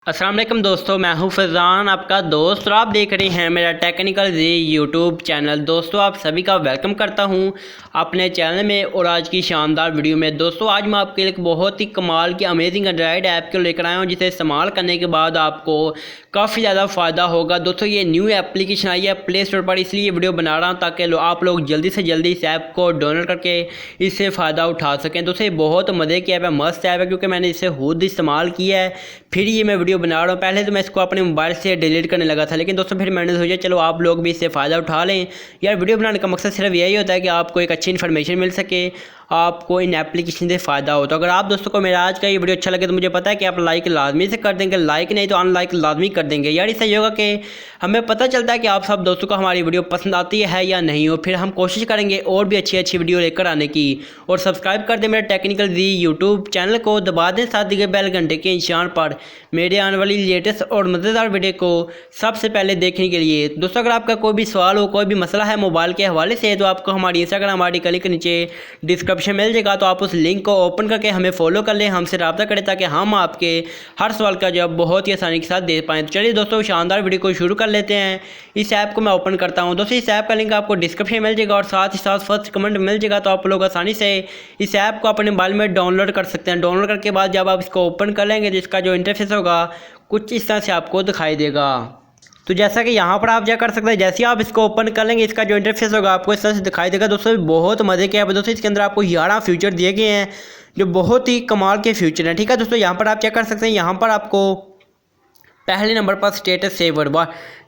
अस्सलाम वालेकुम दोस्तों, मैं हूं फैज़ान आपका दोस्त और आप देख रहे हैं मेरा टेक्निकल जी यूट्यूब चैनल। दोस्तों आप सभी का वेलकम करता हूं अपने चैनल में और आज की शानदार वीडियो में। दोस्तों आज मैं आपके लिए एक बहुत ही कमाल की अमेजिंग एंड्रॉयड ऐप को लेकर आया हूं जिसे इस्तेमाल करने के बाद आपको काफ़ी ज़्यादा फ़ायदा होगा। दोस्तों ये न्यू एप्लीकेशन आई है प्ले स्टोर पर, इसलिए ये वीडियो बना रहा हूँ ताकि आप लोग जल्दी से जल्दी इस ऐप को डाउनलोड करके इससे फ़ायदा उठा सकें। दोस्तों ये बहुत मज़े की ऐप है, मस्त ऐप है क्योंकि मैंने इसे खुद इस्तेमाल किया है, फिर ये मैं वीडियो बना रहा हूँ। पहले तो मैं इसको अपने मोबाइल से डिलीट करने लगा था, लेकिन दोस्तों फिर मैंने सोचा चलो आप लोग भी इससे फ़ायदा उठा लें। यार वीडियो बनाने का मकसद सिर्फ यही होता है कि आपको एक अच्छी इन्फॉर्मेशन मिल सके, आपको इन एप्लीकेशन से फ़ायदा हो। तो अगर आप दोस्तों को मेरा आज का ये वीडियो अच्छा लगे तो मुझे पता है कि आप लाइक लाजमी से कर देंगे, लाइक नहीं तो अनलाइक लाजमी कर देंगे। यार इससे ये होगा कि हमें पता चलता है कि आप सब दोस्तों को हमारी वीडियो पसंद आती है या नहीं हो, फिर हम कोशिश करेंगे और भी अच्छी अच्छी वीडियो लेकर आने की। और सब्सक्राइब कर दें मेरे टेक्निकल जी यूट्यूब चैनल को, दबा दें साथ दिए बेल घंटे के निशान पर मेरे आने वाली लेटेस्ट और मज़ेदार वीडियो को सबसे पहले देखने के लिए। दोस्तों अगर आपका कोई भी सवाल हो, कोई भी मसला है मोबाइल के हवाले से, तो आपको हमारी इंस्टाग्राम आई डी का लिंक नीचे डिस्क्रिप्शन मिल जाएगा, तो आप उस लिंक को ओपन करके हमें फॉलो कर लें, हमसे रब्ता करें ताकि हम आपके हर सवाल का जवाब बहुत ही आसानी के साथ दे पाएँ। तो चलिए दोस्तों शानदार वीडियो को शुरू कर लेते हैं। इस ऐप को मैं ओपन करता हूँ। दोस्तों इस ऐप का लिंक आपको डिस्क्रिप्शन में मिल जाएगा और साथ ही साथ फर्स्ट कमेंट मिल जाएगा, तो आप लोग आसानी से इस ऐप को अपने मोबाइल में डाउनलोड कर सकते हैं। डाउनलोड करके बाद जब आप इसको ओपन कर लेंगे तो इसका जो इंटरफेस होगा कुछ इस तरह से आपको दिखाई देगा। तो जैसा कि यहाँ पर आप क्या कर सकते हैं, जैसे ही आप इसको ओपन कर लेंगे इसका जो इंटरफेस होगा आपको इस तरह से दिखाई देगा। दोस्तों बहुत मज़े के ऐप है। दोस्तों इसके अंदर आपको 11 फीचर दिए गए हैं जो बहुत ही कमाल के फीचर हैं। ठीक है दोस्तों, यहाँ पर आप चेक कर सकते हैं। यहाँ पर आपको पहले नंबर पर status saver,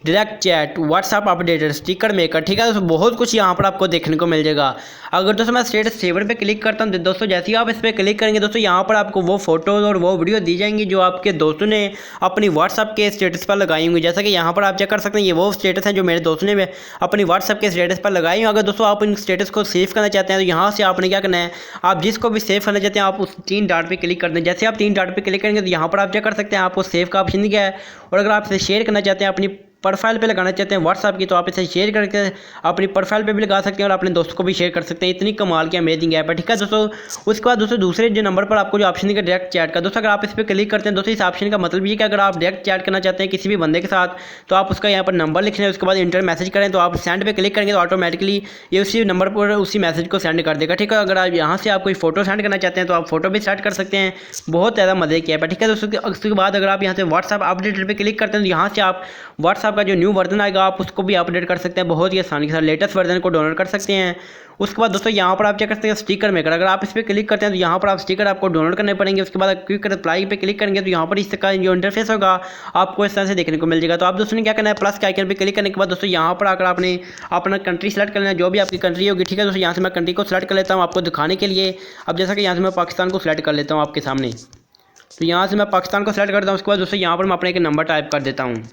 direct chat, WhatsApp updater, sticker maker, ठीक है दोस्तों बहुत कुछ यहाँ पर आपको देखने को मिल जाएगा। अगर दोस्तों मैं स्टेटस सेवर पे क्लिक करता हूँ दोस्तों, जैसे ही आप इस पर क्लिक करेंगे दोस्तों यहाँ पर आपको वो फोटोज़ और वो वीडियो दी जाएंगी जो आपके दोस्तों ने अपनी व्हाट्सअप के स्टेटस पर लगाई होंगी। जैसा कि यहाँ पर आप चेक कर सकते हैं, ये वो स्टेटस है जो मेरे दोस्तों ने अपनी व्हाट्सअप के स्टेटस पर लगाई हुई। अगर दोस्तों आप इन स्टेटस को सेव करना चाहते हैं तो यहाँ से आपने क्या करना है, आप जिसको भी सेव करना चाहते हैं आप उस 3 डॉट पे क्लिक कर दें। जैसे आप 3 डॉट पे क्लिक करेंगे तो यहाँ पर आप चेक कर सकते हैं आपको सेव का ऑप्शन दिया है। और अगर आप इसे शेयर करना चाहते हैं, अपनी प्रोफाइल पे लगाना चाहते हैं व्हाट्सअप की, तो आप इसे शेयर करके अपनी प्रोफाइल पे भी लगा सकते हैं और अपने दोस्तों को भी शेयर कर सकते हैं। इतनी कमाल की अमेजिंग ऐप है। ठीक है दोस्तों, उसके बाद दोस्तों दूसरे जो नंबर पर आपको जो ऑप्शन दिखा डायरेक्ट चैट का, दोस्तों अगर आप इस पर क्लिक करते हैं दोस्तों इस ऑप्शन का मतलब ये कि अगर आप डायरेक्ट चैट करना चाहते हैं किसी भी बंदे के साथ तो आप उसका यहाँ पर नंबर लिखना है, उसके बाद इंटर मैसेज करें तो आप सेंड पे क्लिक करेंगे तो ऑटोमेटिकली ये उसी नंबर पर उसी मैसेज को सेंड कर देगा। ठीक है, अगर आप यहाँ से आप कोई फोटो सेंड करना चाहते हैं तो आप फोटो भी सेंड कर सकते हैं। बहुत ज़्यादा मज़े की ऐप है। ठीक है दोस्तों, उसके बाद अगर आप यहाँ से व्हाट्सअप अपडेटर पर क्लिक करते हैं तो यहाँ से आप व्हाट्सअप का जो न्यू वर्जन आएगा आप उसको भी अपडेट कर सकते हैं बहुत ही आसानी के साथ, लेटेस्ट वर्जन को डाउनलोड कर सकते हैं। उसके बाद दोस्तों यहाँ पर आप क्या कर सकते हैं, स्टिकर मेकर, अगर आप इस पर क्लिक करते हैं तो यहाँ पर आप स्टिकर आपको डाउनलोड करने पड़ेंगे। उसके बाद क्विक रिप्लाई पे क्लिक करेंगे तो यहाँ पर इसका जो इंटरफेस होगा आपको इस तरह से देखने को मिल जाएगा। तो आप दोस्तों ने क्या करना है, प्लस के आइकन पे क्लिक करने के बाद दोस्तों यहाँ पर आकर आपने अपना कंट्री सेलेक्ट करना है, जो भी आपकी कंट्री होगी। ठीक है दोस्तों, यहाँ से मैं कंट्री को सेलेक्ट कर लेता हूँ आपको दिखाने के लिए। अब जैसा कि यहाँ से मैं पाकिस्तान को सेलेक्ट कर लेता हूँ आपके सामने, तो यहाँ से मैं पाकिस्तान को सेलेक्ट करता हूँ। उसके बाद दोस्तों यहाँ पर मैं अपने एक नंबर टाइप कर देता हूँ।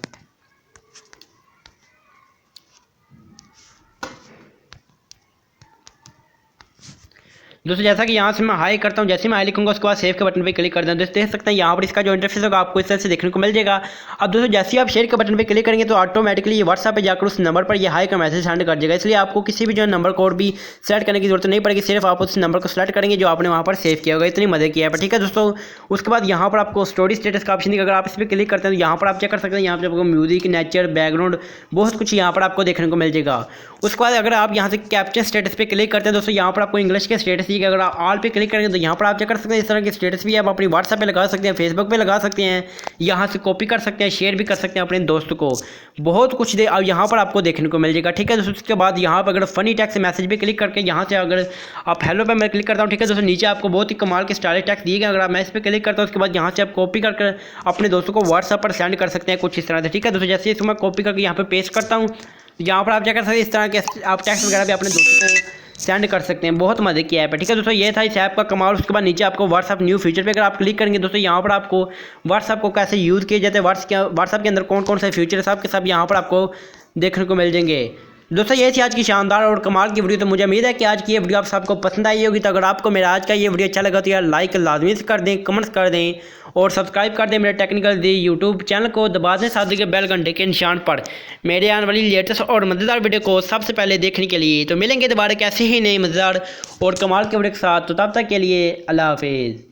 दोस्तों जैसा कि यहाँ से मैं हाई करता हूँ, जैसे मैं हाई लिखूंगा उसके बाद सेव के बटन पे क्लिक कर दें। दोस्तों देख सकते हैं यहाँ पर इसका जो इंटरफेस होगा आपको इस तरह से देखने को मिल जाएगा। अब दोस्तों जैसे ही आप शेयर के बटन पे क्लिक करेंगे तो ऑटोमेटिकली ये व्हाट्सएप पे जाकर उस नंबर पर ये हाई का मैसेज सेंड कर देगा, इसलिए आपको किसी भी जो नंबर कोड भी सेलेक्ट करने की जरूरत नहीं पड़ेगी, सिर्फ आप उस नंबर को सेलेक्ट करेंगे जो आपने वहाँ पर सेव किया होगा। इतनी मजे की ऐप है। ठीक है दोस्तों, उसके बाद यहाँ पर आपको स्टोरी स्टेटस का ऑप्शन दिखेगा, अगर आप इस पर क्लिक करते हैं तो यहाँ पर आप चेक कर सकते हैं, यहाँ पर आपको म्यूजिक, नेचर, बैकग्राउंड बहुत कुछ यहाँ पर आपको देखने को मिल जाएगा। उसके बाद अगर आप यहाँ से कैप्चर स्टेटस पे क्लिक करते हैं दोस्तों यहाँ पर आपको इंग्लिश के स्टेटस दिखेगा, अगर आप ऑल पे क्लिक करेंगे तो यहाँ पर आप क्या कर सकते हैं, इस तरह के स्टेटस भी आप अपनी व्हाट्सएप पे लगा सकते हैं, फेसबुक पे लगा सकते हैं, यहाँ से कॉपी कर सकते हैं, शेयर भी कर सकते हैं अपने दोस्त को। बहुत कुछ अब यहाँ पर आपको देखने को मिल जाएगा। ठीक है दोस्तों, उसके बाद यहाँ पर अगर फनी टैक्स मैसेज पे क्लिक करके यहाँ से अगर आप हेलो पे मैं क्लिक करता हूँ, ठीक है दोस्तों नीचे आपको बहुत ही कमाल के स्टाइलिश टैक्स दिए गए, अगर आप मैं इस पर क्लिक करता हूँ उसके बाद यहाँ से आप कॉपी करके अपने दोस्तों को व्हाट्सएप पर सेंड कर सकते हैं कुछ इस तरह से। ठीक है दोस्तों, जैसे इसको मैं कॉपी करके यहाँ पर पेस्ट करता हूँ, यहाँ पर आप क्या कर सकते हैं, इस तरह के आप टैक्स वगैरह भी अपने दोस्तों को सेंड कर सकते हैं। बहुत मजे की ऐप है। ठीक है दोस्तों, ये था इस ऐप का कमाल। उसके बाद नीचे आपको व्हाट्सअप न्यू फीचर पे अगर आप क्लिक करेंगे दोस्तों यहाँ पर आपको व्हाट्सअप को कैसे यूज़ किए जाते हैं, व्हाट्सअप के अंदर कौन कौन से फीचर सब के सब यहाँ पर आपको देखने को मिल जाएंगे। दोस्तों ये थी आज की शानदार और कमाल की वीडियो। तो मुझे उम्मीद है कि आज की ये वीडियो आप सबको पसंद आई होगी। तो अगर आपको मेरा आज का ये वीडियो अच्छा लगा तो यार लाइक लाजमी से कर दें, कमेंट्स कर दें और सब्सक्राइब कर दें मेरे टेक्निकल दी यूट्यूब चैनल को, दबा दें साथ के बेल घंटे के निशान पर मेरे आने वाली लेटेस्ट और मज़ेदार वीडियो को सबसे पहले देखने के लिए। तो मिलेंगे दोबारा कैसे ही नई मज़ेदार और कमाल के वीडियो के साथ, तो तब तक के लिए अल्लाह हाफिज़।